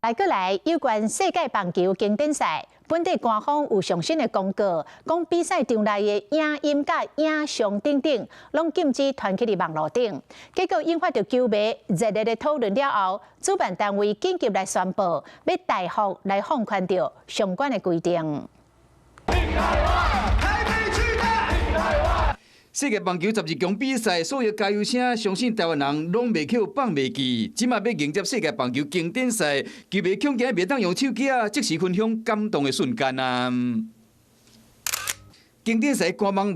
来，有关世界棒球经典赛，本地官方有上新的公告，讲比赛场内的影音甲影像等，拢禁止传去伫网络顶。结果引发着球迷热烈的讨论了后，主办单位紧急来宣布，要大幅来放宽掉相关的规定。世界棒球12强比赛，所有加油声，相信台湾人拢袂扣放袂记。即马要迎接世界棒球经典赛，球迷恐惊袂当用手机即时分享感动的瞬间啊！经典赛官网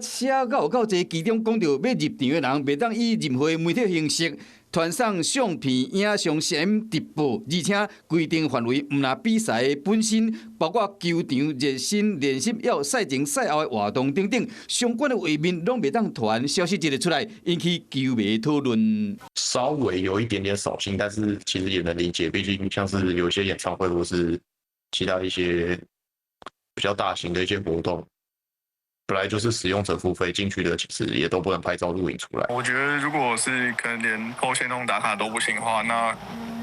写到有够侪，其中讲到要入场的人袂当以任何媒体形式传送相片、影像、声音直播，而且规定范围毋若比赛本身，包括球场、热身、练习，还有赛前、赛后的活动等，相关的画面拢袂当传消息一个出来，引起球迷讨论。稍微有一点点扫兴，但是其实也能理解，毕竟像是有一些演唱会或是其他一些比较大型的一些活动。本来就是使用者付费进去的，其实也都不能拍照录影出来。我觉得如果是可能连后线动打卡都不行的话，那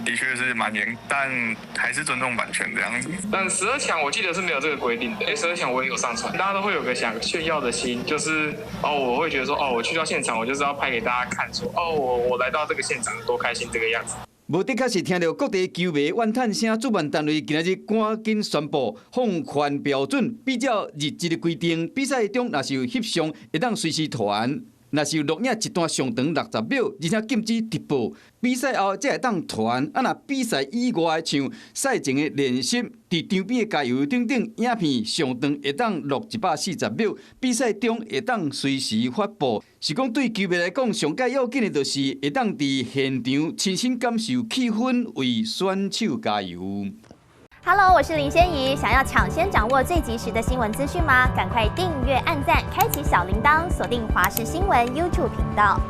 的确是蛮严，但还是尊重版权这样子。但12强我记得是没有这个规定的，12强我也有上传，大家都会有个想炫耀的心，就是我会觉得说我去到现场，我就是要拍给大家看说，我来到这个现场多开心这个样子。无的确是听到各地球迷怨叹声，主办单位今日赶紧宣布放宽标准，比照日职的规定，比赛中若是有翕相，会当随时传；若是有录影一段上长60秒，而且禁止直播。比赛后才会当传。若比赛以外，像赛前的练习、伫场边的加油等，影片上长会当录140秒。比赛中会当随时发布。是讲对球迷来讲，上界要紧的就是会当伫现场亲身感受气氛，为选手加油。Hello， 我是林仙怡。想要抢先掌握最及时的新闻资讯吗？赶快订阅、按赞、开启小铃铛，锁定华视新闻 YouTube 频道。